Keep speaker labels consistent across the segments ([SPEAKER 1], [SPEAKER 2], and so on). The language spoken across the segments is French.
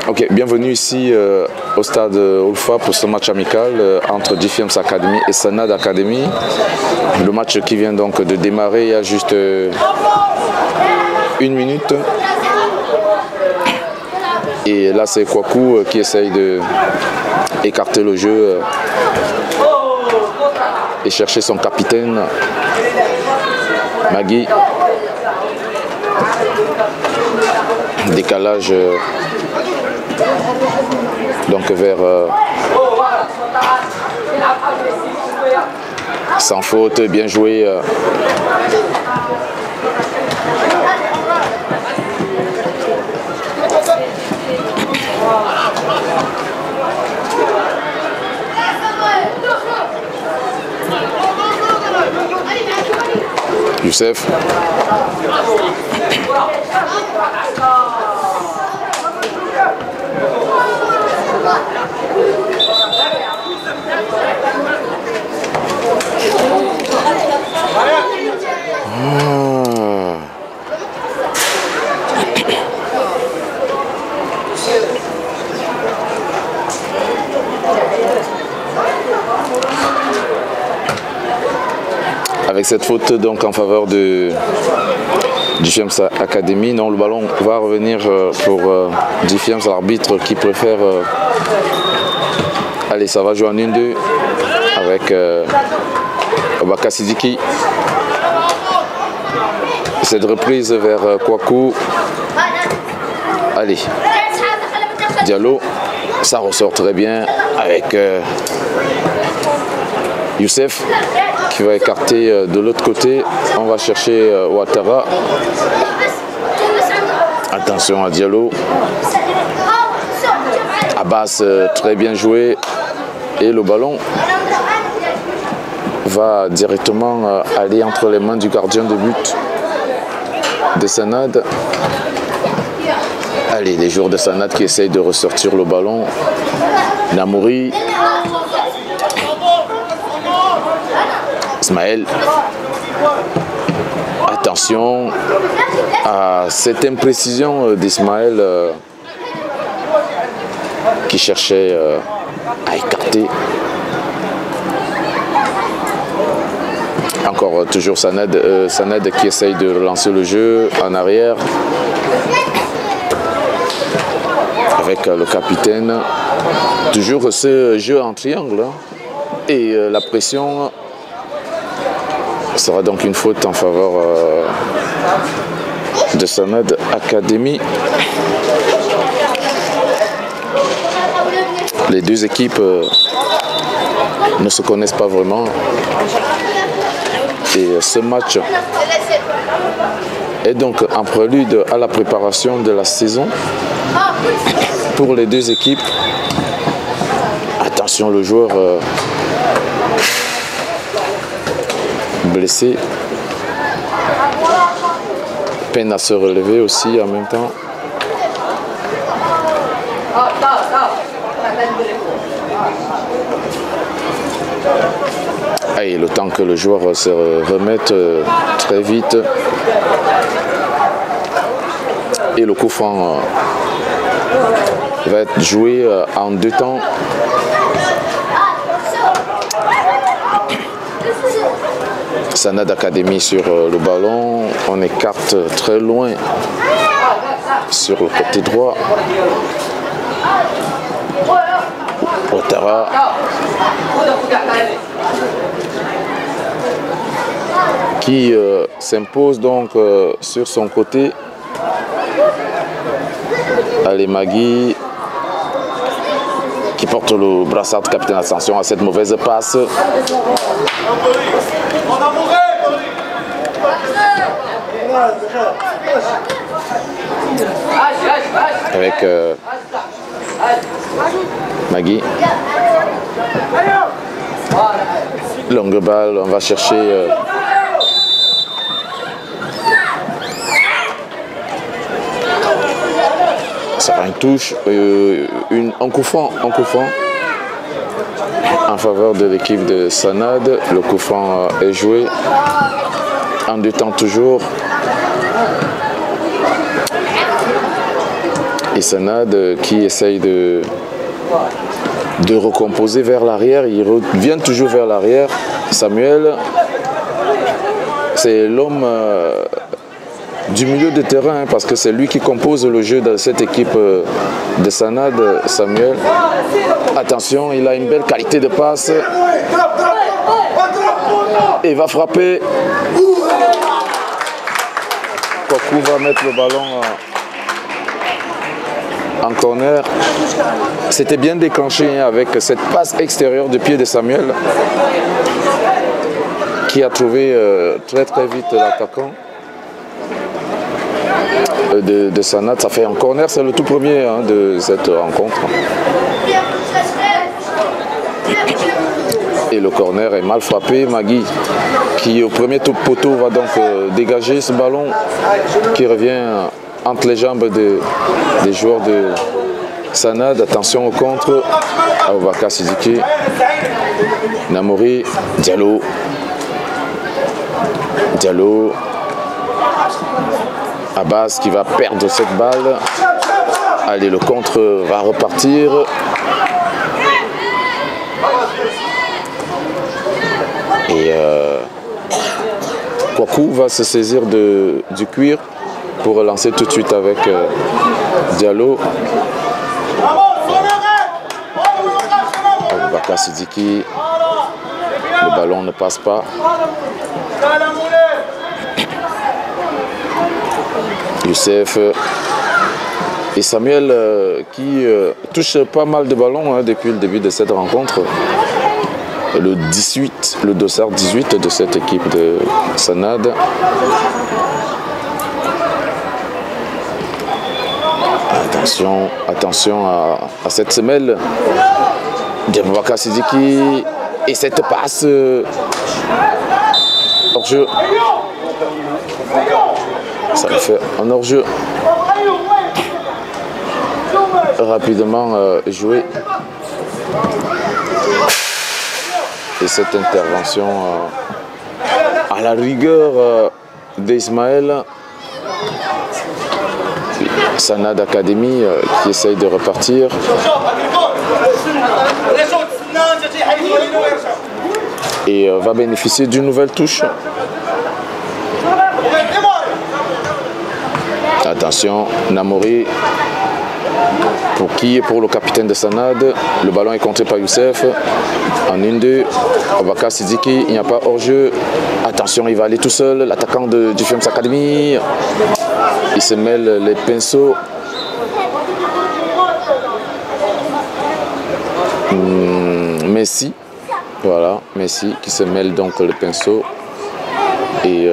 [SPEAKER 1] Ok, bienvenue ici au stade Ulfa pour ce match amical entre Defiance Academy et Sanad Academy. Le match qui vient donc de démarrer il y a juste une minute. Et là c'est Kwaku qui essaye d'écarter le jeu et chercher son capitaine, Magui. Décalage donc vers sans faute, bien joué. Youssef. Avec cette faute donc en faveur de Defiance Academy, non, le ballon va revenir pour Defiance, l'arbitre qui préfère. Allez, ça va jouer en 1-2 avec Obaka Sidiki. Cette reprise vers Kwaku. Allez, Diallo, ça ressort très bien avec Youssef qui va écarter de l'autre côté. On va chercher Ouattara. Attention à Diallo. Abbas, très bien joué. Et le ballon va directement aller entre les mains du gardien de but de Sanad. Allez, les joueurs de Sanad qui essayent de ressortir le ballon. Namouri. Ismaël. Attention à cette imprécision d'Ismaël qui cherchait à écarter. Encore toujours Sanad qui essaye de relancer le jeu en arrière avec le capitaine. Toujours ce jeu en triangle et la pression sera donc une faute en faveur de Sanad Academy. Les deux équipes ne se connaissent pas vraiment. Et ce match est donc un prélude à la préparation de la saison pour les deux équipes. Attention, le joueur blessé. Peine à se relever aussi en même temps. Et le temps que le joueur se remette très vite. Et le coup franc va être joué en deux temps. Sanad Academy sur le ballon. On écarte très loin sur le côté droit. Ouattara. Qui s'impose donc sur son côté. Allez, Magui qui porte le brassard de capitaine. Attention à cette mauvaise passe. Avec Magui. Longue balle, on va chercher ça va une touche, un coup franc en faveur de l'équipe de Sanad. Le coup franc est joué en deux temps toujours. Et Sanad qui essaye de recomposer vers l'arrière. Il revient toujours vers l'arrière. Samuel, c'est l'homme du milieu de terrain, parce que c'est lui qui compose le jeu de cette équipe de Sanad. Samuel, attention, il a une belle qualité de passe. Et va frapper. Kwaku va mettre le ballon en corner. C'était bien déclenché avec cette passe extérieure du pied de Samuel, qui a trouvé très vite l'attaquant de Sanad. Ça fait un corner, c'est le tout premier de cette rencontre. Et le corner est mal frappé. Magui qui au premier tour poteau va donc dégager ce ballon qui revient entre les jambes des joueurs de Sanad. Attention au contre. Aboubakar Sidiki, Namori, Diallo. Abbas qui va perdre cette balle. Allez, le contre va repartir. Et Kwaku va se saisir du cuir pour relancer tout de suite avec Diallo. Aboubakar Sidiki. Le ballon ne passe pas. Youssef et Samuel qui touche pas mal de ballons depuis le début de cette rencontre. Le dossard 18 de cette équipe de Sanad. Attention à cette semelle d'Aboubacar Sidiki et cette passe hors-jeu. Ça fait un hors-jeu rapidement joué. Et cette intervention à la rigueur d'Ismaël. Sanad Academy qui essaye de repartir. Et va bénéficier d'une nouvelle touche. Attention, Namori, pour le capitaine de Sanad. Le ballon est contré par Youssef. En 1-2, Aboubakar Sidiki, il n'y a pas hors-jeu. Attention, il va aller tout seul, l'attaquant de Diffiams Academy. Il se mêle les pinceaux. Messi, voilà, Messi qui se mêle donc le pinceau. Et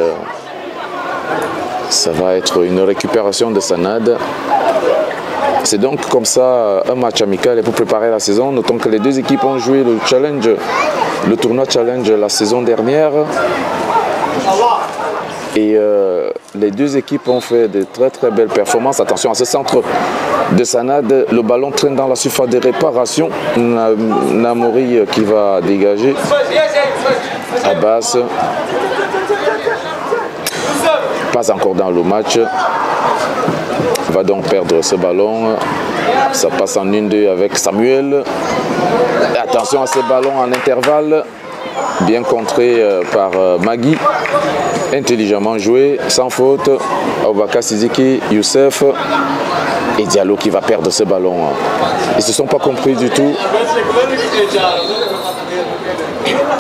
[SPEAKER 1] ça va être une récupération de Sanad. C'est donc comme ça un match amical pour préparer la saison. Notons que les deux équipes ont joué le tournoi challenge la saison dernière. Et les deux équipes ont fait de très belles performances. Attention à ce centre de Sanad. Le ballon traîne dans la surface de réparation. Namori qui va dégager. Abbas. Pas encore dans le match. Va donc perdre ce ballon. Ça passe en 1-2 avec Samuel. Et attention à ce ballon en intervalle bien contré par Magui. Intelligemment joué, sans faute. Aboubakar Sidiki, Youssef et Diallo qui va perdre ce ballon. Ils ne se sont pas compris du tout.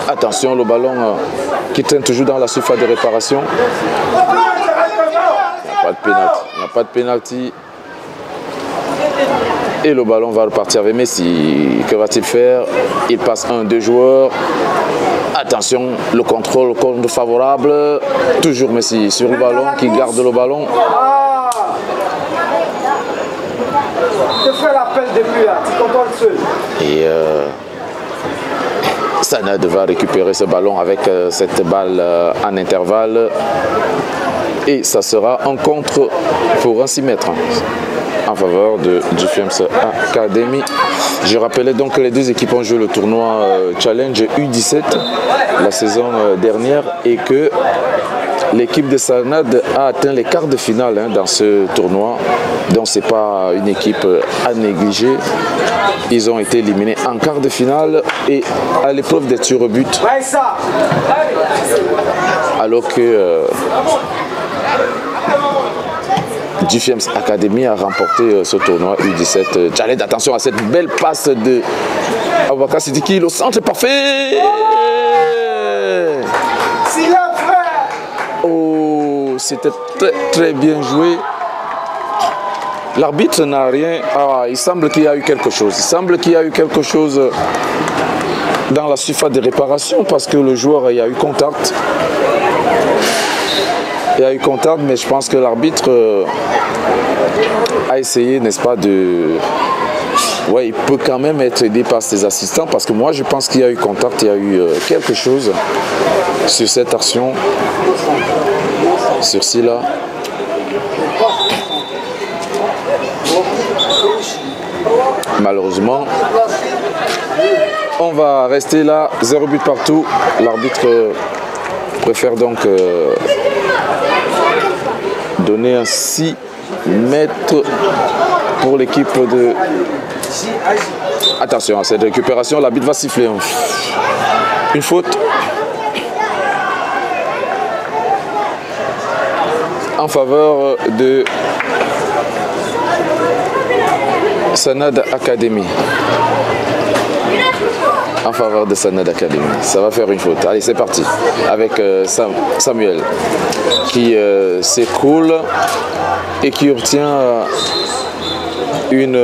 [SPEAKER 1] Attention, le ballon qui traîne toujours dans la surface de réparation. Il n'y a pas de pénalty. Et le ballon va repartir avec Messi. Que va-t-il faire? Il passe deux joueurs. Attention, le contrôle contre favorable. Toujours Messi sur le ballon, qui garde le ballon. Et Sanad va récupérer ce ballon avec cette balle en intervalle. Et ça sera un contre pour ainsi mettre en faveur de GFMS Academy. Je rappelais donc que les deux équipes ont joué le tournoi Challenge U17 la saison dernière et que l'équipe de Sanad a atteint les quarts de finale dans ce tournoi. Donc ce n'est pas une équipe à négliger. Ils ont été éliminés en quart de finale et à l'épreuve des tirs au but. Alors que GFMS Academy a remporté ce tournoi U17 Challenge. Attention à cette belle passe de Aboubakar Sidiki, le centre est parfait. Oh, c'était très bien joué. L'arbitre n'a rien. Ah, il semble qu'il y a eu quelque chose. Il semble qu'il y a eu quelque chose dans la surface de réparation parce que le joueur, il y a eu contact. Il y a eu contact, mais je pense que l'arbitre a essayé, n'est-ce pas, de... Ouais, il peut quand même être aidé par ses assistants parce que moi, je pense qu'il y a eu contact, il y a eu quelque chose sur cette action, sur ci-là. Malheureusement, on va rester là, 0 but partout. L'arbitre préfère donc donner un 6 mètres pour l'équipe de... Attention à cette récupération, l'arbitre va siffler une faute en faveur de Sanad Academy. En faveur de Sanad Academy. Ça va faire une faute. Allez, c'est parti. Avec Samuel qui s'écoule et qui obtient une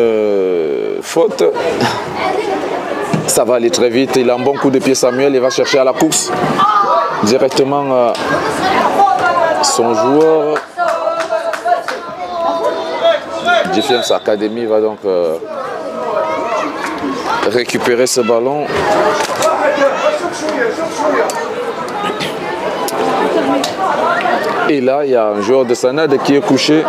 [SPEAKER 1] faute. Ça va aller très vite. Il a un bon coup de pied, Samuel. Il va chercher à la course directement son joueur. GFMS Academy va donc récupérer ce ballon. Et là, il y a un joueur de Sanad qui est couché.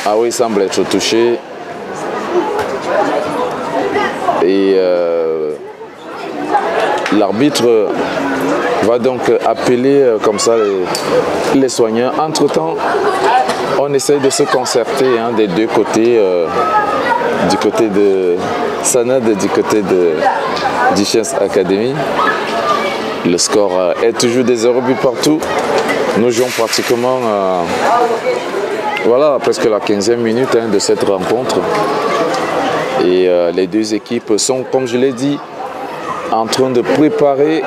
[SPEAKER 1] Ah oui, il semble être touché. Et l'arbitre va donc appeler comme ça les soignants. Entre-temps, on essaye de se concerter des deux côtés, du côté de Sanad et du côté de GFMS Academy. Le score est toujours des 0 buts partout. Nous jouons pratiquement voilà, presque la 15e minute de cette rencontre. Et les deux équipes sont, comme je l'ai dit, en train de préparer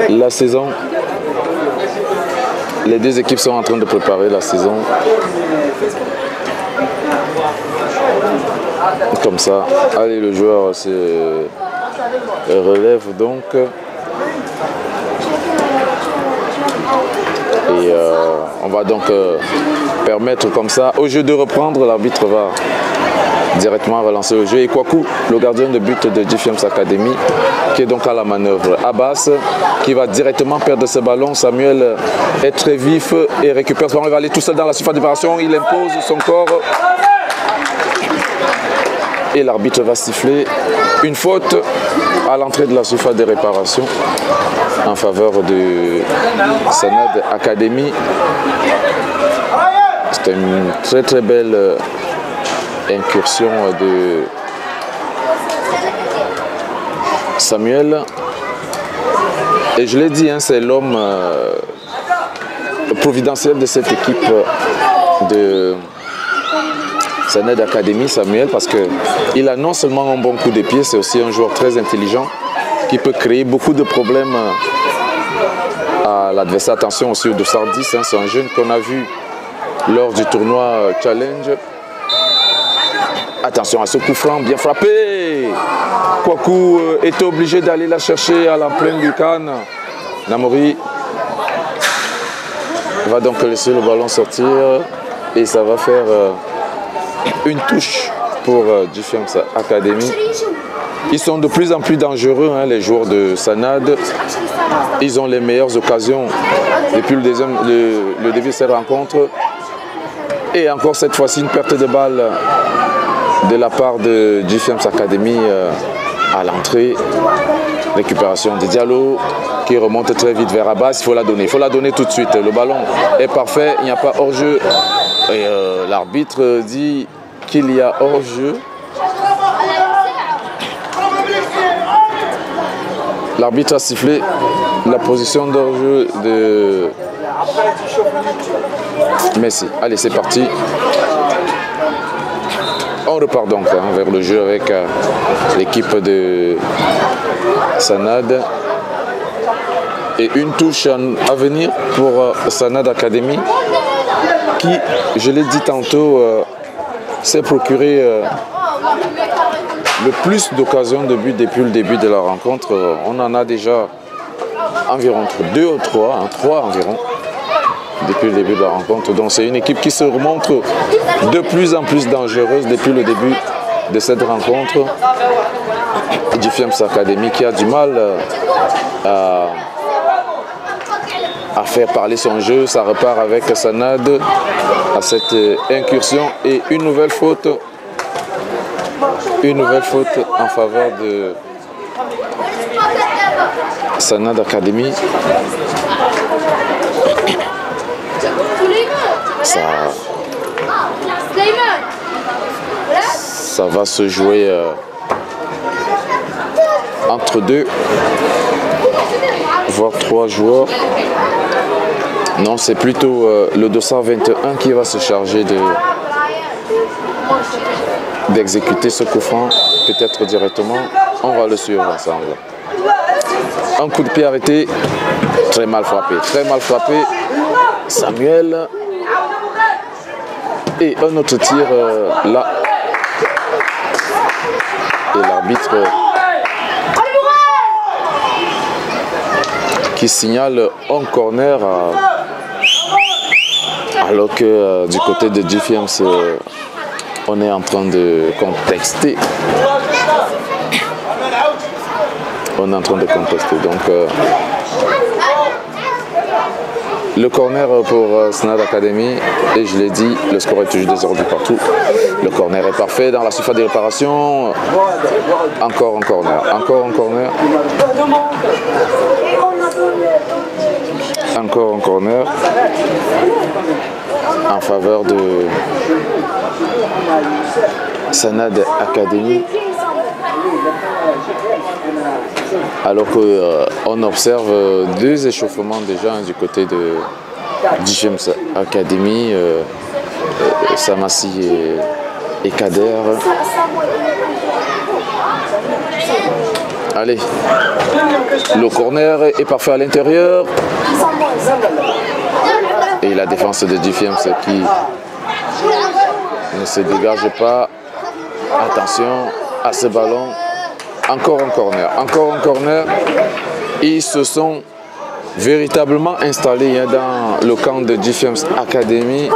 [SPEAKER 1] la saison. Les deux équipes sont en train de préparer la saison. Comme ça. Allez, le joueur se relève donc. Et on va donc permettre comme ça au jeu de reprendre. L'arbitre va directement relancer le jeu. Et Kwaku, le gardien de but de GFMS Academy, qui est donc à la manœuvre. Abbas, qui va directement perdre ce ballon. Samuel est très vif et récupère ce ballon. Il va aller tout seul dans la surface d'opération. Il impose son corps. Et l'arbitre va siffler une faute à l'entrée de la surface de réparation en faveur de Sanad Academy. C'était une très très belle incursion de Samuel. Et je l'ai dit, hein, c'est l'homme providentiel de cette équipe de Sanad Academy, Samuel, parce qu'il a non seulement un bon coup de pied, c'est aussi un joueur très intelligent qui peut créer beaucoup de problèmes à l'adversaire. Attention aussi au dossard 10, hein, c'est un jeune qu'on a vu lors du tournoi Challenge. Attention à ce coup franc, bien frappé. Kouakou était obligé d'aller la chercher à la plaine du Cannes. Namori va donc laisser le ballon sortir et ça va faire une touche pour GFIAMS Academy. Ils sont de plus en plus dangereux, hein, les joueurs de Sanad. Ils ont les meilleures occasions depuis le début de cette rencontre. Et encore cette fois-ci, une perte de balle de la part de GFIAMS Academy à l'entrée. Récupération de Diallo qui remonte très vite vers Abbas. Il faut la donner tout de suite. Le ballon est parfait, il n'y a pas hors-jeu. Et l'arbitre dit qu'il y a hors-jeu. L'arbitre a sifflé la position d'hors-jeu de Messi. Allez, c'est parti. On repart donc vers le jeu avec l'équipe de Sanad. Et une touche à venir pour Sanad Academy qui, je l'ai dit tantôt, s'est procuré le plus d'occasions de but depuis le début de la rencontre. On en a déjà environ 2 ou 3, 3 environ, depuis le début de la rencontre. Donc c'est une équipe qui se remontre de plus en plus dangereuse depuis le début de cette rencontre. GFIAMS Academy qui a du mal à faire parler son jeu. Ça repart avec Sanad à cette incursion et une nouvelle faute. Une nouvelle faute en faveur de Sanad Academy. Ça va se jouer entre 2 voire 3 joueurs. Non, c'est plutôt le dossard 21 qui va se charger d'exécuter ce coup franc, peut-être directement. On va le suivre ensemble. Un coup de pied arrêté, très mal frappé, Samuel. Et un autre tir là. Et l'arbitre qui signale un corner alors que du côté de GFIAMS on est en train de contester. Donc le corner pour Sanad Academy, et je l'ai dit, le score est toujours 2-0 partout. Le corner est parfait dans la surface de réparation. Encore un corner. En faveur de Sanad Academy. Alors qu'on observe 2 échauffements déjà du côté de GFIAMS Academy, Samassi et Kader. Allez, le corner est parfait à l'intérieur. Et la défense de GFIAMS qui ne se dégage pas. Attention à ce ballon. Encore un corner. Ils se sont véritablement installés dans le camp de GFIAMS Academy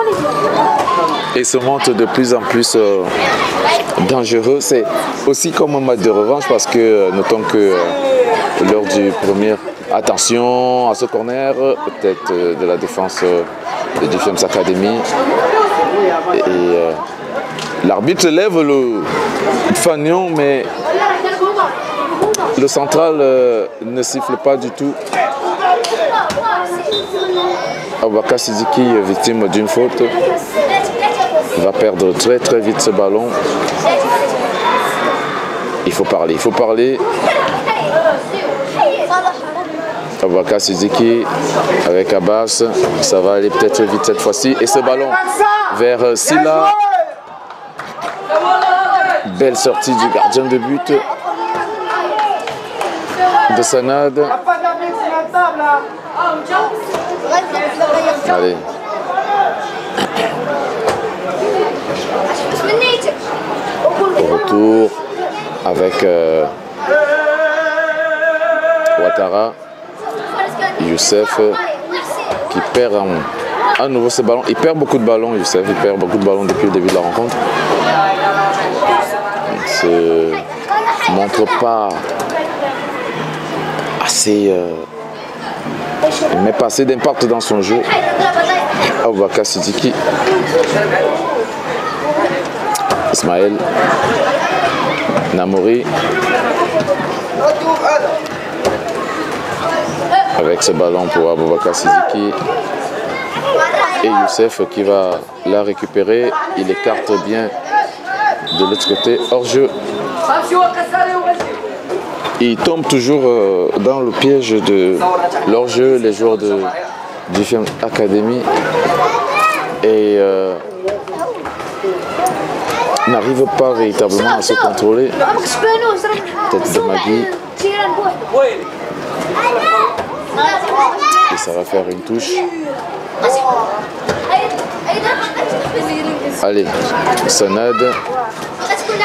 [SPEAKER 1] et se montrent de plus en plus dangereux. C'est aussi comme un match de revanche parce que notons que lors du premier, attention à ce corner, peut-être de la défense de GFIAMS Academy. Et l'arbitre lève le fanion, mais le central ne siffle pas du tout. Abouaka Sidiki, victime d'une faute, va perdre très vite ce ballon. Il faut parler, il faut parler. Aboubakar Sidiki avec Abbas, ça va aller peut-être vite cette fois-ci. Et ce ballon vers Silla. Belle sortie du gardien de but de Sanad. Allez. Au retour avec Ouattara. Youssef qui perd à nouveau ce ballon. Il perd beaucoup de ballons, Youssef. Il perd beaucoup de ballons depuis le début de la rencontre. Il ne se montre pas assez. Il ne met pas assez d'impact dans son jeu. Aboubakar Sidiki. Ismaël. Namouri. Avec ce ballon pour Aboubakar Sidiki. Et Youssef qui va la récupérer. Il écarte bien de l'autre côté. Hors jeu. Il tombe toujours dans le piège de l'hors-jeu, les joueurs de Diffiem Academy. Et n'arrive pas véritablement à se contrôler. Tête de Magui. Et ça va faire une touche. Allez, Sanad.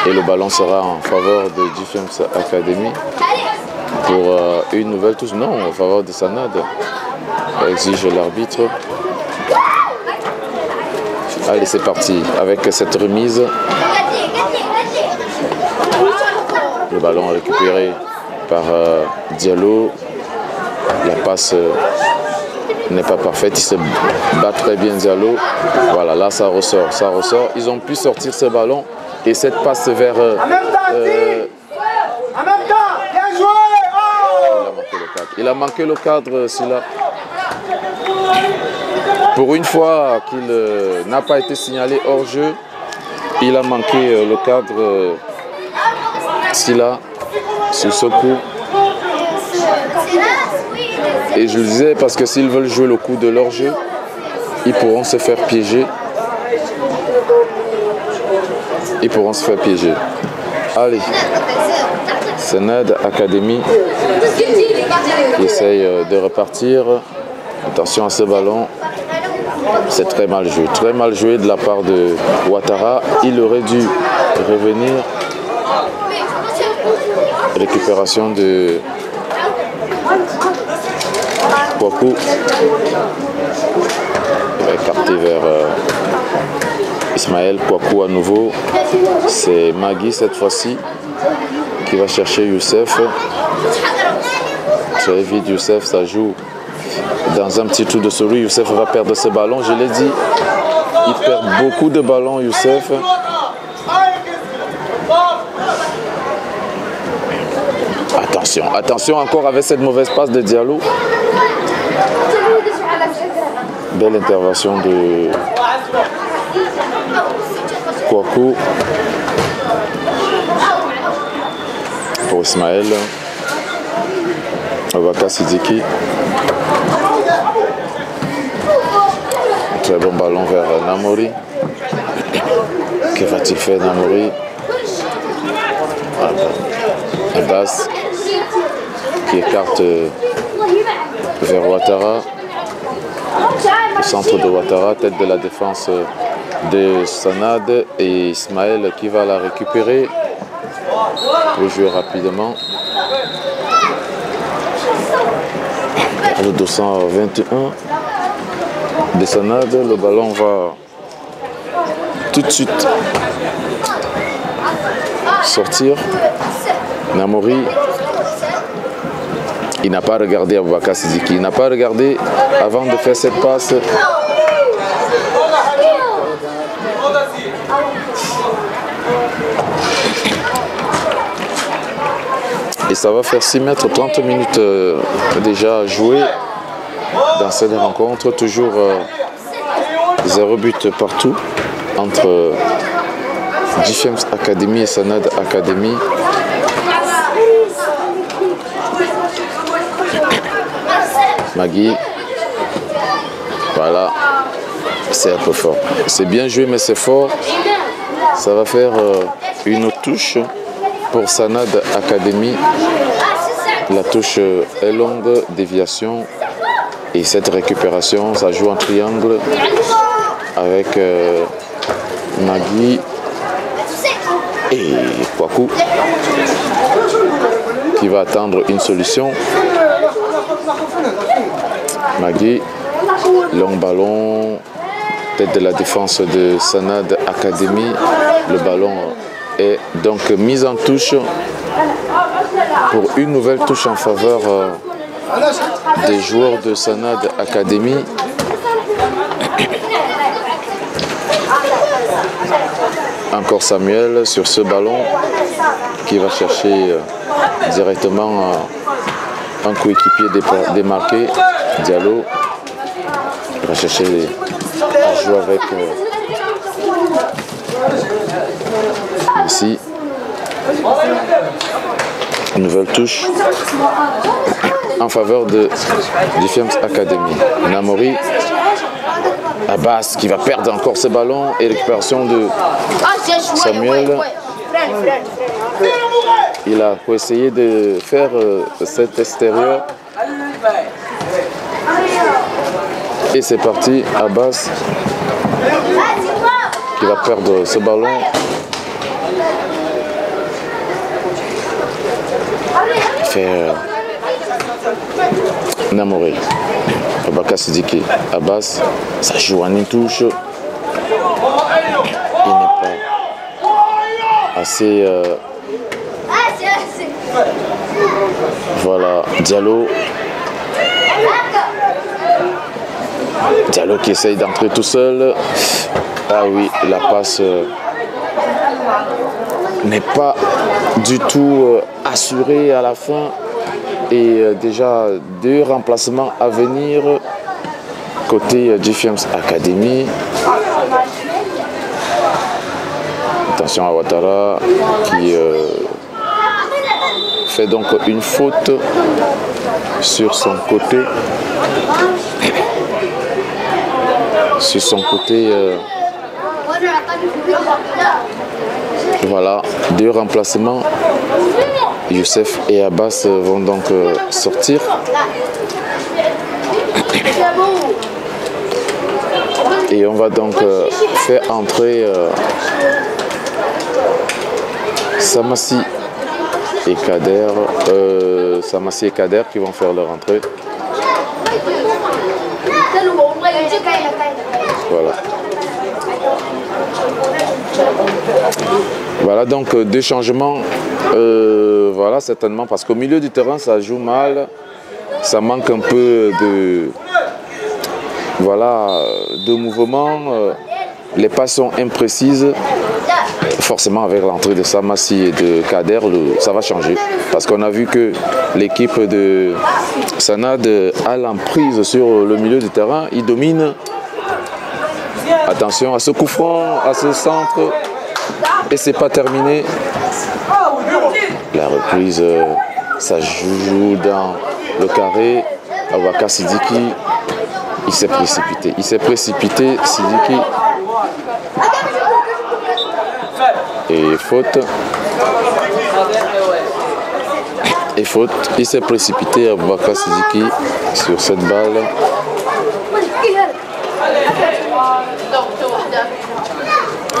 [SPEAKER 1] Et le ballon sera en faveur de Diffiem Academy pour une nouvelle touche. Non, en faveur de Sanad. Exige l'arbitre. Allez, c'est parti. Avec cette remise. Le ballon récupéré par Diallo. La passe n'est pas parfaite. Il se bat très bien Diallo. Voilà, là ça ressort. Ça ressort. Ils ont pu sortir ce ballon. Et cette passe vers...
[SPEAKER 2] En même temps, bien joué. Oh,
[SPEAKER 1] il a manqué le cadre, celui-là. Pour une fois qu'il n'a pas été signalé hors jeu, il a manqué le cadre, celui-là, sur ce coup. Et je le disais parce que s'ils veulent jouer le coup de leur jeu, ils pourront se faire piéger. Ils pourront se faire piéger. Allez, Sanad Academy qui essaye de repartir. Attention à ce ballon. C'est très mal joué de la part de Ouattara. Il aurait dû revenir. Récupération de Kouakou. Il va écarter vers Ismaël. Kouakou à nouveau. C'est Magui cette fois-ci qui va chercher Youssef. Très vite Youssef, ça joue dans un petit trou de souris. Youssef va perdre ce ballon, je l'ai dit. Il perd beaucoup de ballons, Youssef. Attention, attention encore avec cette mauvaise passe de Diallo. Belle intervention de Kouakou pour Ismaël. Aboubakar Sidiki. Très bon ballon vers Namouri. Que va-t-il faire Namouri? Abbas qui écarte vers Ouattara. Le centre de Ouattara, tête de la défense de Sanad et Ismaël qui va la récupérer pour jouer rapidement. Le 221 de Sanad, le ballon va tout de suite sortir. Namouri, il n'a pas regardé Aboubakar Sidiki, il n'a pas regardé avant de faire cette passe. Et ça va faire 6 mètres, 30 minutes déjà jouées dans cette rencontre. Toujours 0 but partout entre Diffiem Academy et Sanad Academy. Magui. Voilà. C'est un peu fort. C'est bien joué, mais c'est fort. Ça va faire une touche pour Sanad Academy. La touche est longue, déviation. Et cette récupération, ça joue en triangle avec Magui et Kwaku qui va attendre une solution. Magui, long ballon, tête de la défense de Sanad Academy. Le ballon est donc mis en touche pour une nouvelle touche en faveur des joueurs de Sanad Academy. Encore Samuel sur ce ballon qui va chercher directement un coéquipier démarqué. Diallo il va chercher à jouer avec ici. Une nouvelle touche en faveur de Defiance Academy. Namori, Abbas qui va perdre encore ce ballon et récupération de Samuel. Il a essayé de faire cet extérieur. Et c'est parti, Abbas qui va perdre ce ballon. Il fait Namori. Abaka Sidiki. Abbas, ça joue en une touche. Il n'est pas assez... Voilà, Diallo. Diallo qui essaye d'entrer tout seul. Ah oui, la passe n'est pas du tout assurée à la fin. Et déjà 2 remplacements à venir côté Defiance Academy. Attention à Ouattara qui fait donc une faute sur son côté. Sur son côté. Voilà, 2 remplacements. Youssef et Abbas vont donc sortir. Et on va donc faire entrer Samassi et Kader. Samassi et Kader qui vont faire leur entrée. Voilà. Voilà donc 2 changements. Voilà, certainement parce qu'au milieu du terrain ça joue mal, ça manque un peu de mouvement, les passes sont imprécises. Forcément avec l'entrée de Samassi et de Kader, ça va changer parce qu'on a vu que l'équipe de Sanad a l'emprise sur le milieu du terrain, il domine. Attention à ce coup franc, à ce centre, et c'est pas terminé. La reprise, ça joue dans le carré. Awaka Sidiki, il s'est précipité. Il s'est précipité, Sidiki. Et faute. Et faute. Il s'est précipité, Awaka Sidiki, sur cette balle.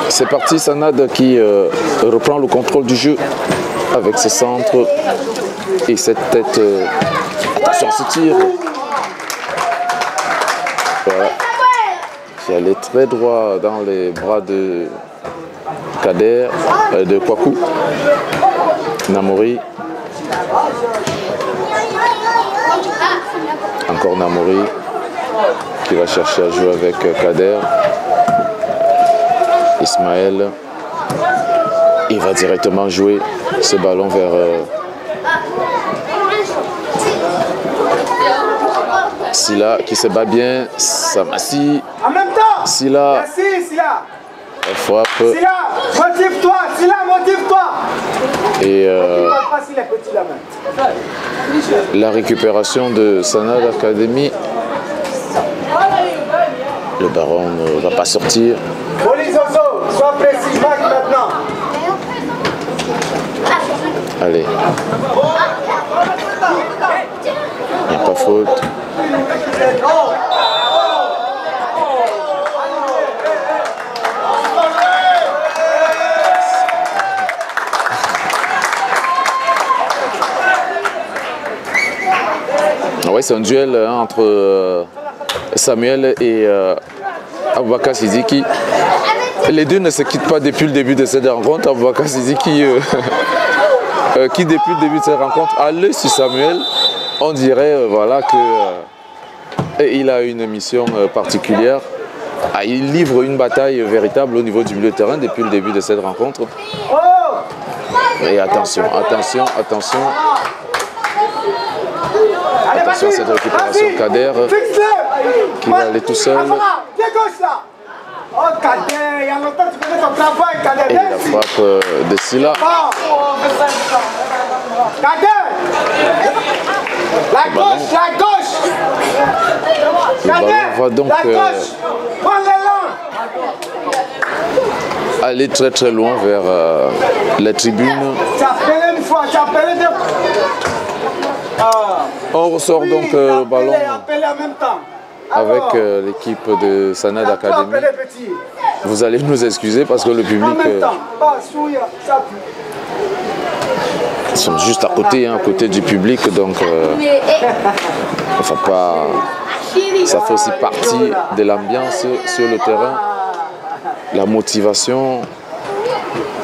[SPEAKER 1] C'est parti, Sanad qui reprend le contrôle du jeu avec ce centre et cette tête. Attention à ce tir. Voilà. Qui allait très droit dans les bras de Kader, de Kwaku. Namori. Encore Namori qui va chercher à jouer avec Kader. Ismaël, il va directement jouer ce ballon vers Silla qui se bat bien. Samassi.
[SPEAKER 2] En même temps.
[SPEAKER 1] Silla.
[SPEAKER 2] Merci, Silla.
[SPEAKER 1] Elle frappe.
[SPEAKER 2] Silla, motive-toi. Silla, motive-toi.
[SPEAKER 1] Et
[SPEAKER 2] les petits là-bas.
[SPEAKER 1] La récupération de Sanad Academy. Le baron ne va pas sortir.
[SPEAKER 2] Police Ozo, sois précis, Mac maintenant.
[SPEAKER 1] Allez. Il n'y a pas faute. Ouais, c'est un duel hein, entre Samuel et Aboubakar Sidiki. Les deux ne se quittent pas depuis le début de cette rencontre. Aboubakar Sidiki qui depuis le début de cette rencontre a l'œil sur Samuel. On dirait voilà que il a une mission particulière. Il livre une bataille véritable au niveau du milieu de terrain depuis le début de cette rencontre. Et attention, attention, attention. Attention à cette récupération Kader qui va aller tout seul. Et la frappe de Silla.
[SPEAKER 2] La gauche, la gauche.
[SPEAKER 1] Le ballon va donc aller très très loin vers les tribunes. On ressort donc le ballon avec l'équipe de Sanad Academy. Vous allez nous excuser parce que le public ils sont juste à côté, hein, à côté du public, donc ça fait aussi partie de l'ambiance sur le terrain, la motivation,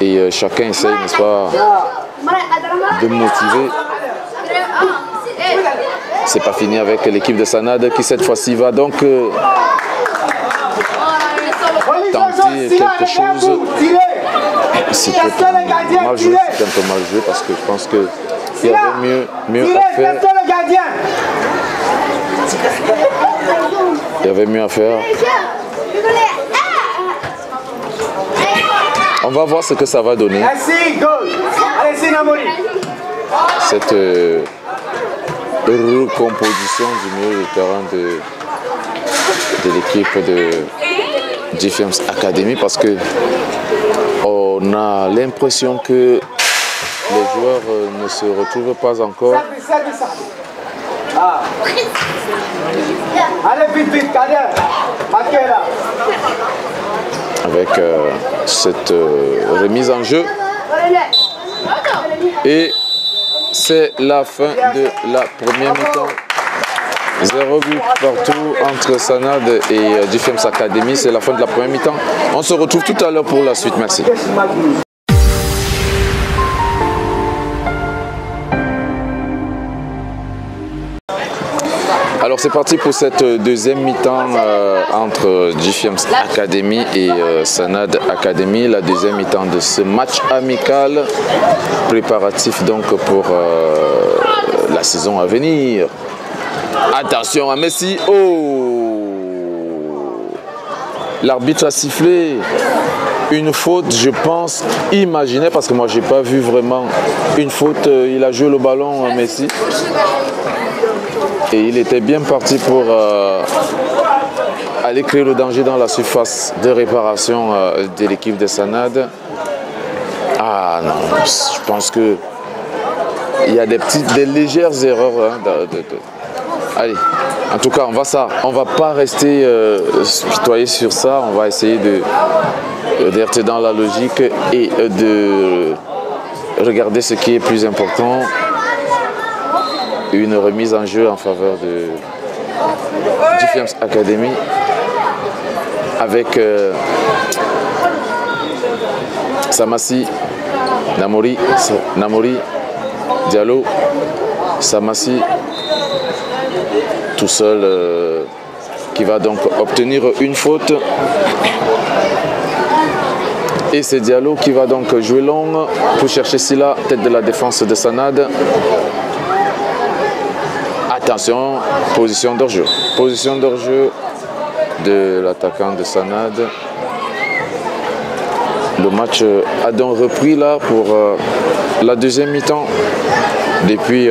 [SPEAKER 1] et chacun essaye, n'est-ce pas, de motiver. C'est pas fini avec l'équipe de Sanad qui cette fois-ci va donc tenter quelque chose. C'était mal joué, c'était un peu mal joué parce que je pense qu'il y avait mieux à faire. Il y avait mieux à faire. On va voir ce que ça va donner. Cette recomposition du milieu de terrain de l'équipe de GFM's Academy, parce que on a l'impression que les joueurs ne se retrouvent pas encore. Avec cette remise en jeu. Et c'est la fin de la première mi-temps. 0 but partout entre Sanad et GFM's Academy. C'est la fin de la première mi-temps. On se retrouve tout à l'heure pour la suite. Merci. Alors c'est parti pour cette deuxième mi-temps entre GFM's Academy et Sanad Academy. La deuxième mi-temps de ce match amical préparatif donc pour la saison à venir. Attention à Messi. Oh! L'arbitre a sifflé une faute, je pense, imaginée, parce que moi j'ai pas vu vraiment une faute. Il a joué le ballon à Messi. Et il était bien parti pour aller créer le danger dans la surface de réparation de l'équipe de Sanad. Ah non, je pense que il y a des légères erreurs. Hein, Allez, en tout cas, on va pas rester pitoyé sur ça. On va essayer d'être dans la logique et de regarder ce qui est plus important. Une remise en jeu en faveur de GFM's Academy avec Samassi, Namori, Diallo, Samassi, tout seul, qui va donc obtenir une faute. Et c'est Diallo qui va donc jouer long pour chercher Silla, tête de la défense de Sanad. Attention, position d'hors-jeu. Position d'hors-jeu de l'attaquant de Sanad. Le match a donc repris là pour la deuxième mi-temps depuis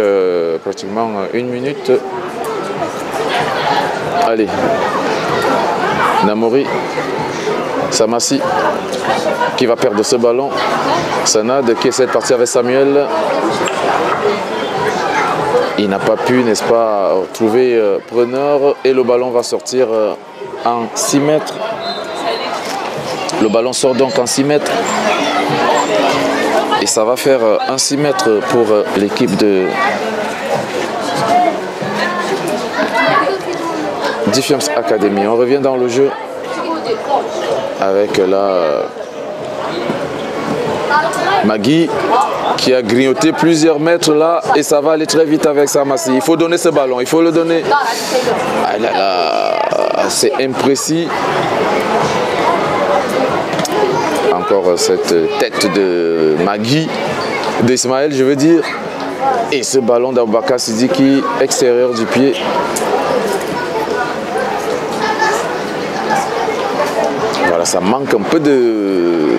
[SPEAKER 1] pratiquement 1 minute. Allez, Namori, Samassi qui va perdre ce ballon. Sanad qui essaie de partir avec Samuel. Il n'a pas pu, n'est-ce pas, trouver preneur et le ballon va sortir en 6 mètres. Le ballon sort donc en 6 mètres. Et ça va faire un 6 mètres pour l'équipe de Defiance Academy. On revient dans le jeu avec là Magui qui a grignoté plusieurs mètres là et ça va aller très vite avec Samassi. Il faut donner ce ballon, il faut le donner. Ah là là, c'est imprécis. Encore cette tête de Magui, d'Ismaël je veux dire. Et ce ballon d'Aboubacar Sidiki, extérieur du pied. Voilà, ça manque un peu de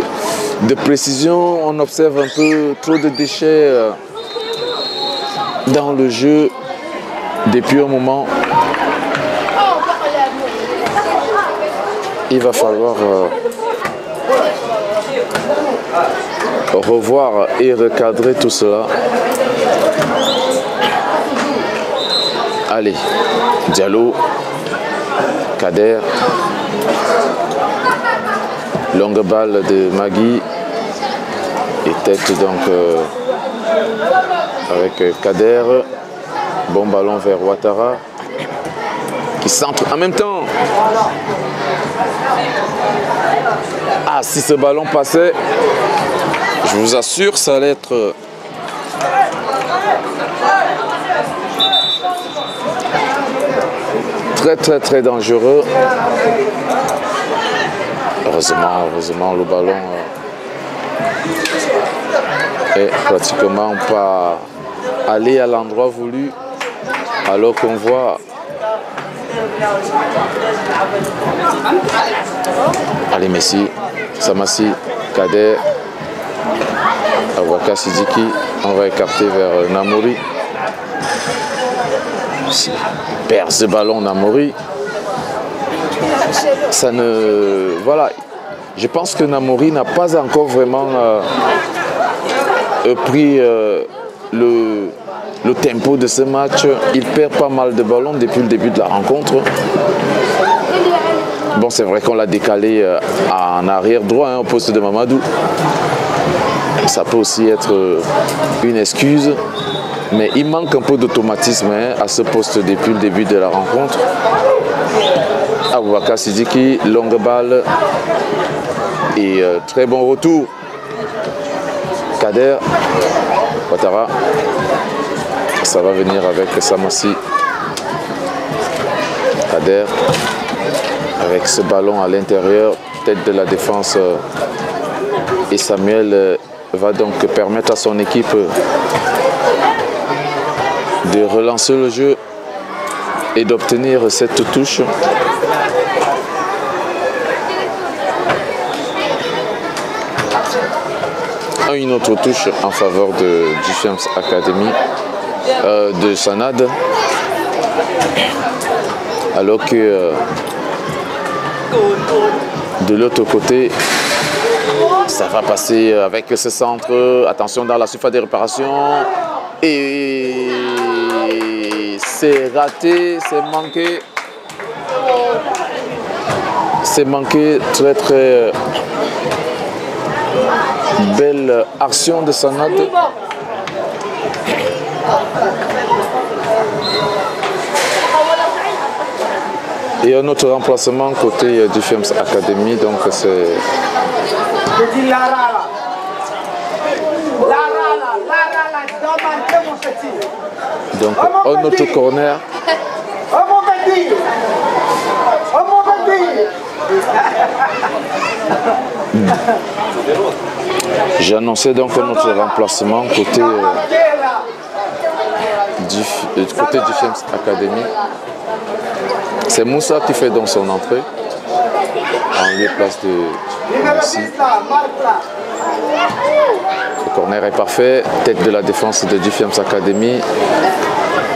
[SPEAKER 1] précision. On observe un peu trop de déchets dans le jeu depuis un moment. Il va falloir revoir et recadrer tout cela. Allez, Diallo, Kader, longue balle de Magui et tête donc avec Kader. Bon ballon vers Ouattara qui centre en même temps. Ah, si ce ballon passait, je vous assure, ça allait être très dangereux. Heureusement, le ballon est pratiquement pas allé à l'endroit voulu, alors qu'on voit allez Messi, Samassi, Kader, Aboubacar Sidiki. On va écarter vers Namori. Perd ce ballon Namori. Ça ne... Voilà. Je pense que Namori n'a pas encore vraiment pris le tempo de ce match. Il perd pas mal de ballons depuis le début de la rencontre. Bon, c'est vrai qu'on l'a décalé en arrière droit, au poste de Mamadou. Ça peut aussi être une excuse. Mais il manque un peu d'automatisme à ce poste depuis le début de la rencontre. Aboubacar Sidiki, longue balle. Et très bon retour. Kader, Ouattara. Ça va venir avec Samassi. Kader. Avec ce ballon à l'intérieur, tête de la défense. Et Samuel va donc permettre à son équipe de relancer le jeu et d'obtenir cette touche. Une autre touche en faveur de Defiance Academy, de Sanad, alors que de l'autre côté, ça va passer avec ce centre. Attention dans la surface de réparation. Et c'est raté, c'est manqué. C'est manqué, très belle action de Sanad. Et un autre remplacement côté Defiance Academy, donc c'est donc un autre corner. J'ai annoncé donc un autre remplacement côté Defiance Academy. C'est Moussa qui fait donc son entrée en lieu de place de Messi. Le corner est parfait. Tête de la défense de Defiance Academy.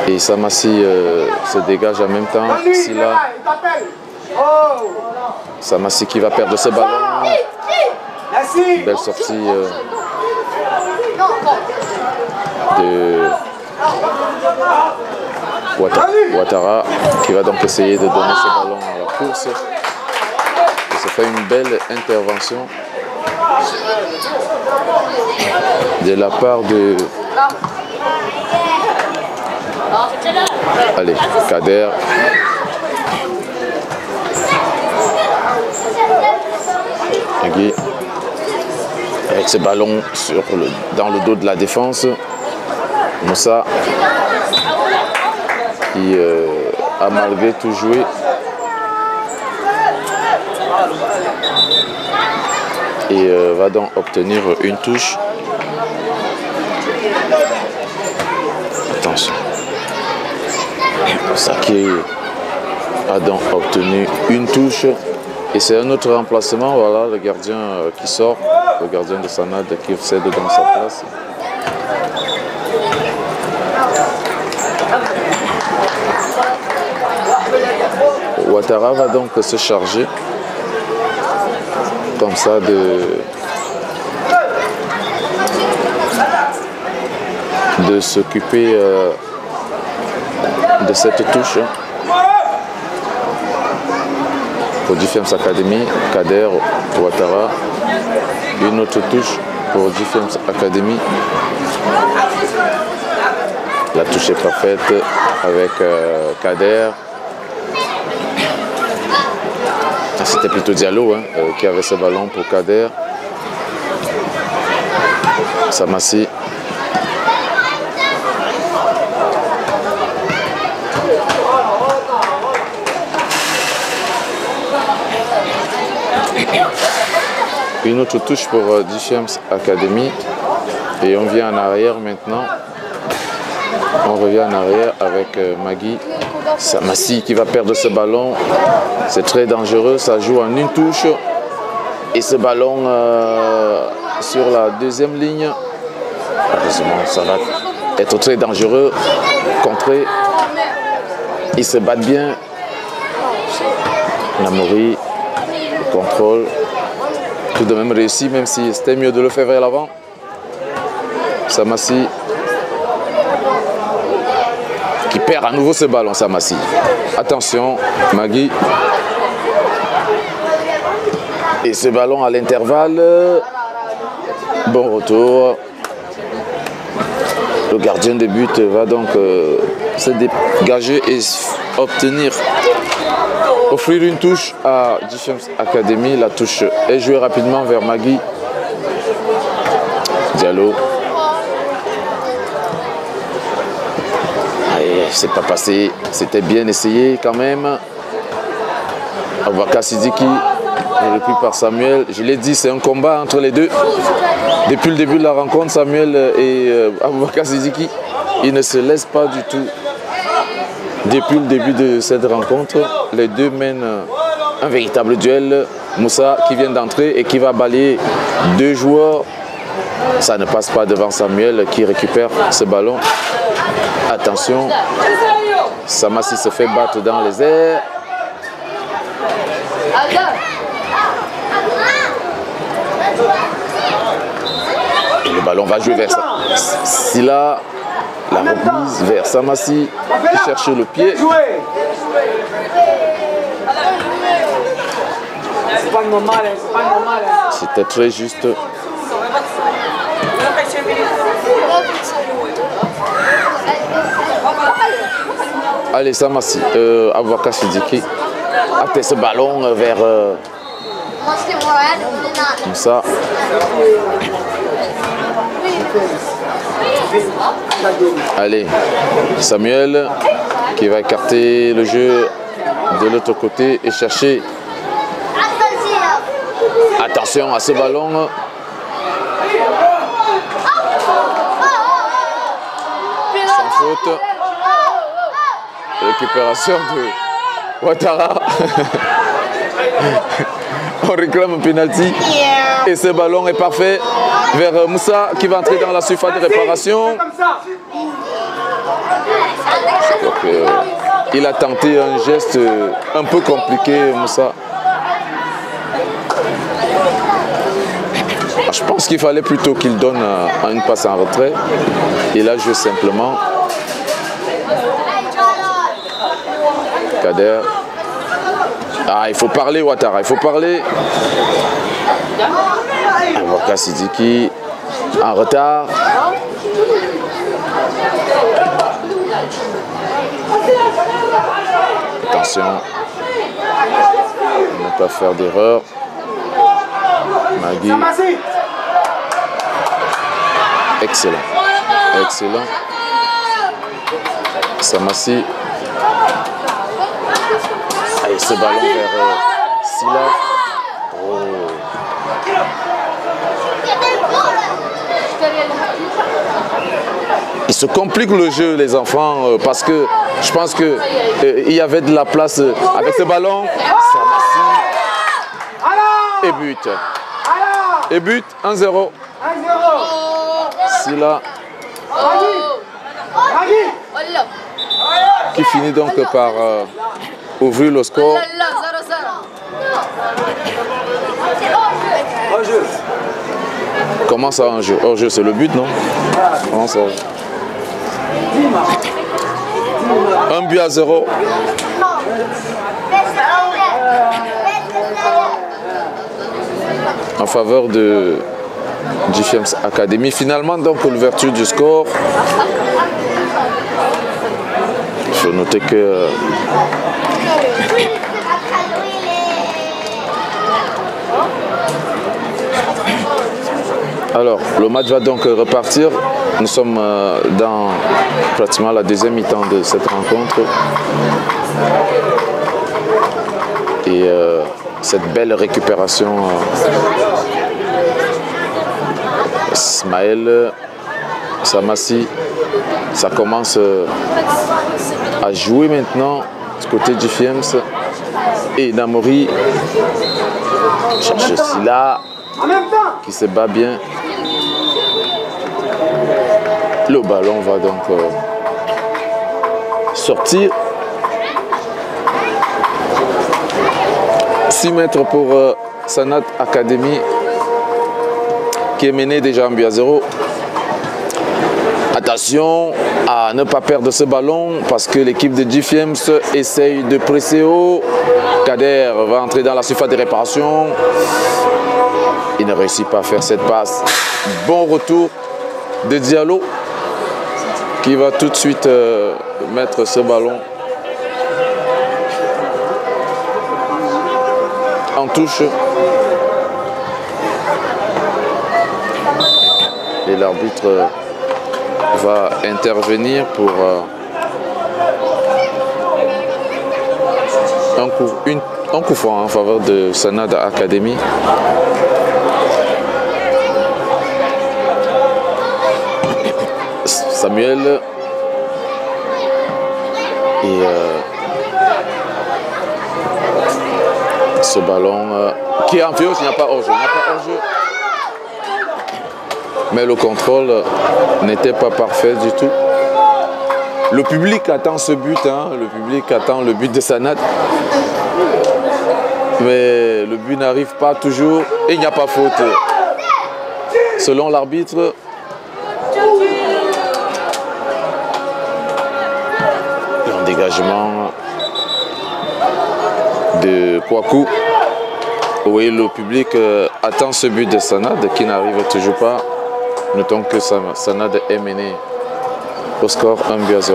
[SPEAKER 1] Et Samassi se dégage en même temps. Silla. Samassi qui va perdre ce ballon. Belle sortie de Ouattara qui va donc essayer de donner ce ballon à la course. Et ça fait une belle intervention de la part de Kader. Magui avec ce ballon dans le dos de la défense. Moussa qui a malgré tout joué. Et va donc obtenir une touche. Attention. Moussa qui a donc obtenu une touche. Et c'est un autre remplacement, voilà, le gardien qui sort, le gardien de Sanad qui cède dans sa place. Ouattara va donc se charger comme ça de s'occuper de cette touche. Pour Defiance Academy, Kader, Ouattara. Une autre touche pour Defiance Academy. La touche est parfaite avec Kader. C'était plutôt Diallo qui avait ce ballon pour Kader. Samassi. Une autre touche pour Defiance Academy. Et on vient en arrière maintenant. On revient en arrière avec Magui. Samassi qui va perdre ce ballon. C'est très dangereux. Ça joue en une touche. Et ce ballon sur la deuxième ligne. Heureusement, ça va être très dangereux. Contré. Ils se battent bien. Namouri. Contrôle. Tout de même réussi, même si c'était mieux de le faire vers l'avant. Samassi qui perd à nouveau ce ballon, Samassi. Attention, Magui. Et ce ballon à l'intervalle. Bon retour. Le gardien de but va donc se dégager et offrir une touche à Defiance Academy. La touche est jouée rapidement vers Magui. Diallo. C'est pas passé. C'était bien essayé quand même. Aboubakar Sidiki, repris par Samuel. Je l'ai dit, c'est un combat entre les deux. Depuis le début de la rencontre, Samuel et Aboubakar Sidiki, ils ne se laissent pas du tout. Depuis le début de cette rencontre, les deux mènent un véritable duel. Moussa qui vient d'entrer et qui va balayer deux joueurs. Ça ne passe pas devant Samuel qui récupère ce ballon. Attention, Samassi se fait battre dans les airs. Et le ballon va jouer vers ça. Silla. La reprise vers Samassi qui cherche le pied. C'était très juste. Allez, Samassi, Aboubakar Sidiki a fait ce ballon vers Moussa. Allez, Samuel qui va écarter le jeu de l'autre côté et chercher. Attention à ce ballon. Sans faute. Récupération de Ouattara. On réclame un penalty. Et ce ballon est parfait vers Moussa qui va entrer dans la surface de réparation. Donc, il a tenté un geste un peu compliqué, Moussa. Je pense qu'il fallait plutôt qu'il donne une passe en retrait. Il a joué simplement. Kader. Ah, il faut parler, Ouattara, il faut parler. Avocat Sidiki en retard. Attention, ne pas faire d'erreur. Magui. Excellent. Excellent. Samassi. Allez, ce ballon vers Silla. Oh. Il se complique le jeu, les enfants, parce que je pense que il y avait de la place avec ce ballon. Samassi. Et but. Et but, 1-0. Silla. Qui finit donc par ouvrir le score. Comment ça, un jeu? Hors jeu, c'est le but, non? Comment ça? 1-0. En faveur de GFIEMS Academy. Finalement, donc, l'ouverture du score. Il faut noter que alors, le match va donc repartir. Nous sommes dans pratiquement la deuxième mi-temps de cette rencontre. Et cette belle récupération. Ismaël, Samassi, ça commence à jouer maintenant du côté du GFIEMS. Et Namori cherche Silla qui se bat bien. Le ballon va donc sortir. 6 mètres pour Sanad Academy qui est mené déjà en but à 0. Attention à ne pas perdre ce ballon parce que l'équipe de GFIEMS essaye de presser haut. Kader va entrer dans la surface de réparation. Il ne réussit pas à faire cette passe. Bon retour de Diallo qui va tout de suite mettre ce ballon en touche. Et l'arbitre va intervenir pour un coup franc en faveur de Sanad Academy. Samuel et ce ballon qui est en feu, il n'y a pas hors-jeu. Mais le contrôle n'était pas parfait du tout. Le public attend ce but, hein. Le public attend le but de Sanad. Mais le but n'arrive pas toujours et il n'y a pas faute. Selon l'arbitre, un dégagement de Kouakou. Oui, le public attend ce but de Sanad qui n'arrive toujours pas. Notons que Sanad est mené au score 1-0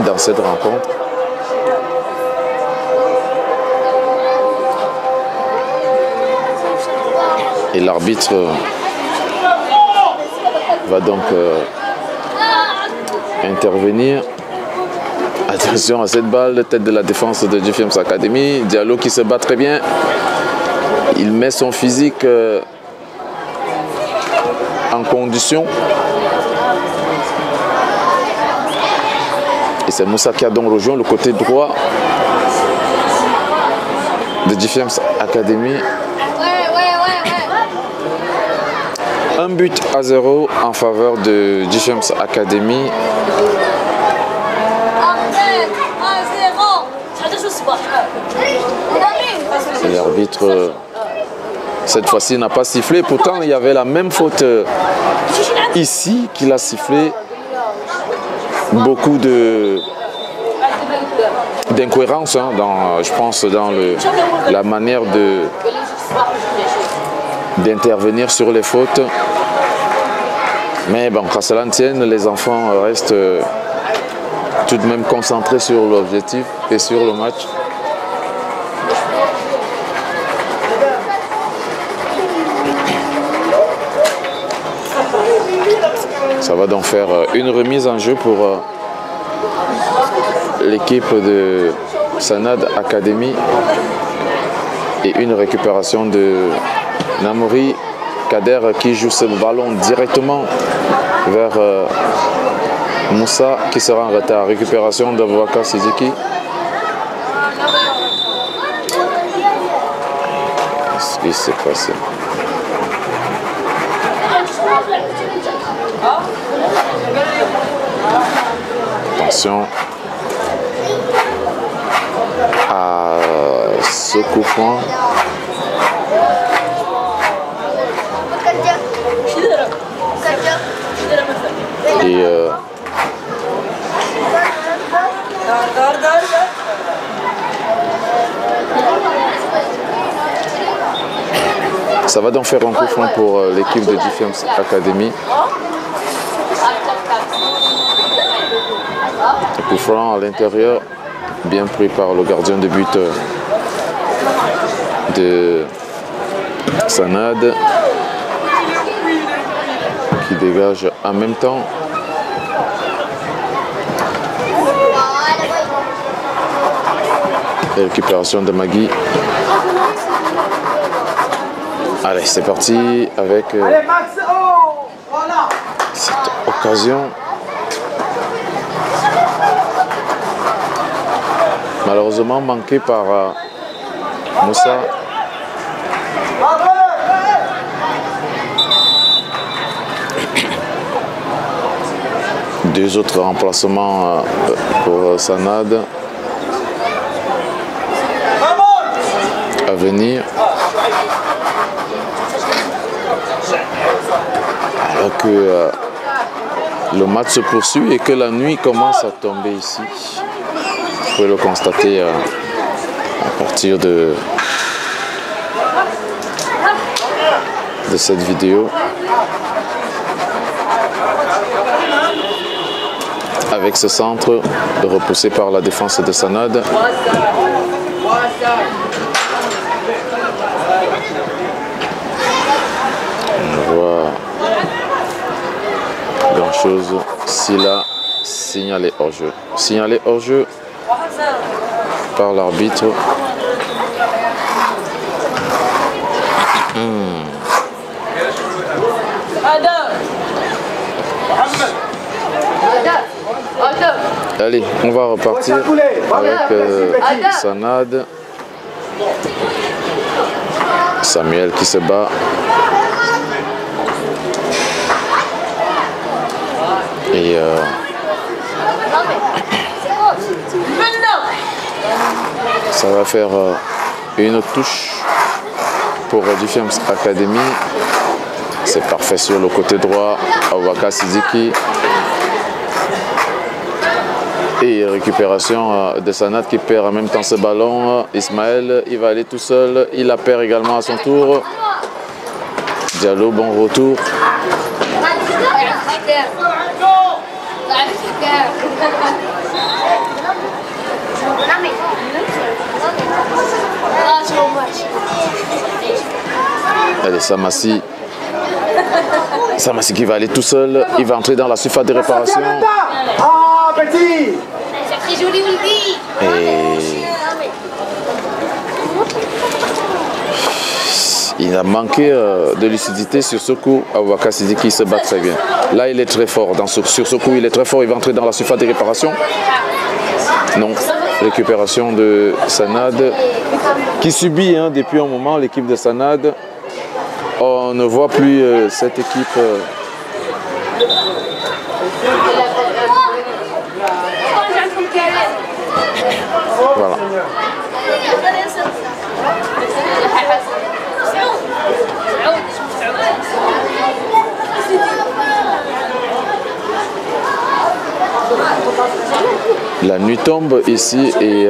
[SPEAKER 1] dans cette rencontre. Et l'arbitre va donc intervenir. Attention à cette balle, tête de la défense de GFIEMS Academy. Diallo qui se bat très bien. Il met son physique en condition. Et c'est Moussa qui a donc rejoint le côté droit de GFIEMS Academy. 1-0 en faveur de Defense Academy. L'arbitre, cette fois-ci, n'a pas sifflé. Pourtant, il y avait la même faute ici qu'il a sifflé. Beaucoup d'incohérence, hein, je pense, dans la manière d'intervenir sur les fautes. Mais bon, qu'à cela ne tienne, les enfants restent tout de même concentrés sur l'objectif et sur le match. Ça va donc faire une remise en jeu pour l'équipe de Sanad Academy et une récupération de Namori Kader qui joue ce ballon directement vers Moussa qui sera en retard. Récupération d'Abouaka Sidiki. Qu'est-ce qui s'est passé? Attention à ce coup franc. Et ça va donc faire un coup franc pour l'équipe de Defense Academy. Coup franc à l'intérieur, bien pris par le gardien de but de Sanad, qui dégage en même temps. Et récupération de Magui. Allez, c'est parti avec cette occasion. Malheureusement manqué par Moussa. Deux autres remplacements pour Sanad à venir. Alors que le match se poursuit et que la nuit commence à tomber ici. Vous pouvez le constater à partir de cette vidéo. Avec ce centre repoussé par la défense de Sanad. On voit grand-chose. Silla signalé hors-jeu. Signalé hors-jeu par l'arbitre. Allez, on va repartir avec Sanad. Samuel qui se bat. Et ça va faire une touche pour Defense Academy. C'est parfait sur le côté droit. Awaka Sidiki. Et récupération de Sanad qui perd en même temps ce ballon. Ismaël, il va aller tout seul. Il la perd également à son tour. Diallo, bon retour. Allez, Samassi. Samassi qui va aller tout seul. Il va entrer dans la surface de réparation.
[SPEAKER 2] Ah, petit!
[SPEAKER 1] Et il a manqué de lucidité sur ce coup. Awaka Sidiki se bat très bien. Là, il est très fort. Sur ce coup, il est très fort. Il va entrer dans la surface de réparation. Non. Récupération de Sanad qui subit depuis un moment l'équipe de Sanad. On ne voit plus cette équipe. Voilà. La nuit tombe ici et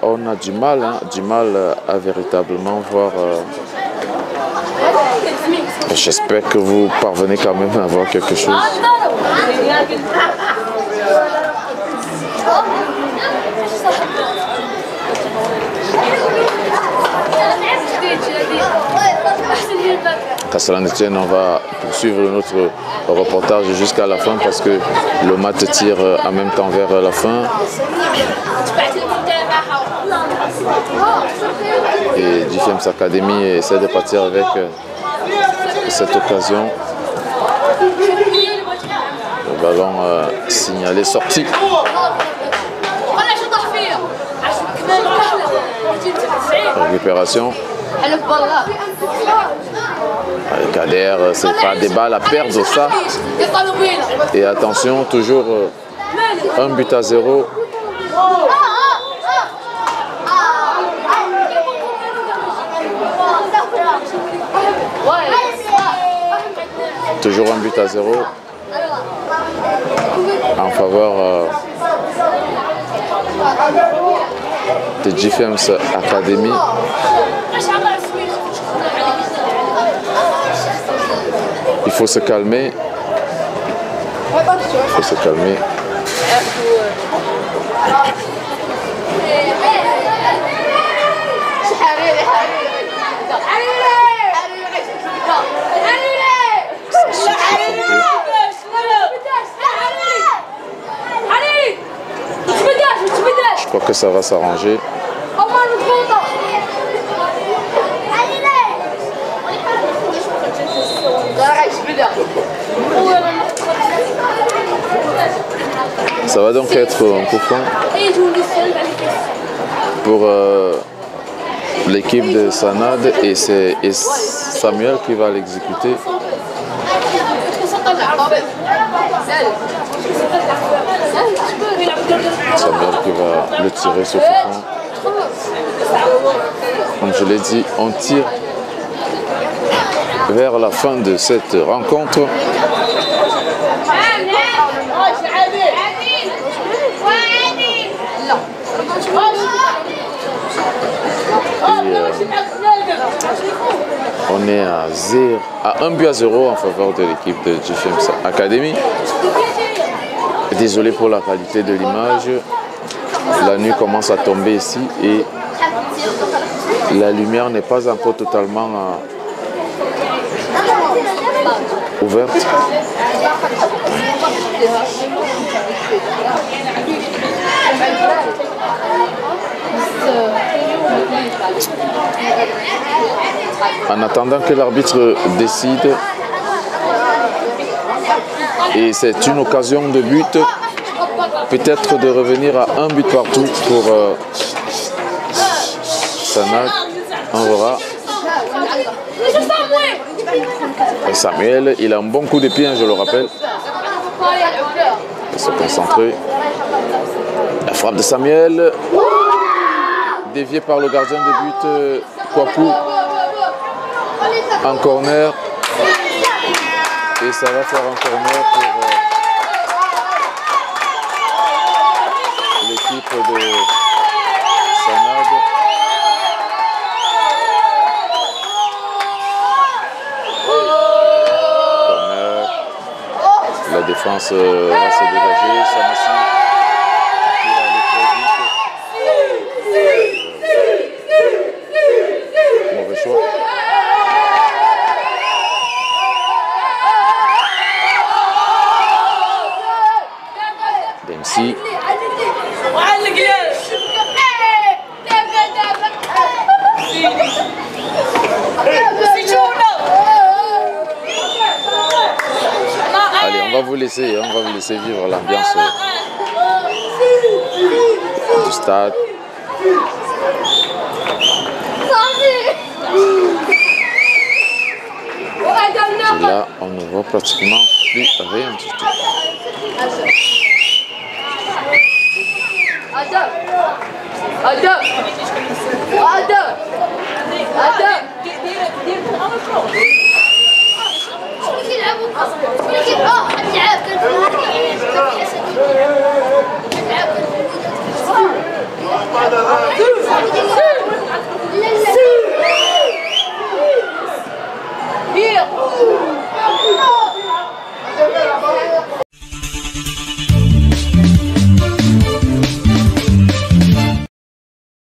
[SPEAKER 1] on a du mal à véritablement voir. J'espère que vous parvenez quand même à voir quelque chose. Cela ne tienne, on va poursuivre notre reportage jusqu'à la fin parce que le match tire en même temps vers la fin. Et GFMS Academy essaie de partir avec cette occasion. Le ballon signalé sorti. Récupération. Kader, c'est pas des balles à perdre ça. Et attention, toujours 1-0. Toujours 1-0 en faveur de GFMS Academy. Il faut se calmer. Il faut se calmer. Je crois que ça va s'arranger. Ça va donc être un coup franc pour l'équipe de Sanad et c'est Samuel qui va l'exécuter. Samuel qui va le tirer sur coup franc. Comme je l'ai dit, on tire vers la fin de cette rencontre. On est à 1-0 en faveur de l'équipe de GFMS Academy. Désolé pour la qualité de l'image. La nuit commence à tomber ici et la lumière n'est pas encore totalement ouverte. En attendant que l'arbitre décide, et c'est une occasion de but, peut-être de revenir à un but partout pour Sanad. On verra. Et Samuel, il a un bon coup de pied, je le rappelle. Il se concentrer. La frappe de Samuel, déviée par le gardien de but Kwaku. En corner. Et ça va faire un corner pour l'équipe de Sanad. Corner. La défense va se dégager. Samassi qui va aller très vite. Mauvais choix. Dempsey. Allez, on va vous laisser vivre l'ambiance du stade. Et là, on ne voit pratiquement plus rien du tout.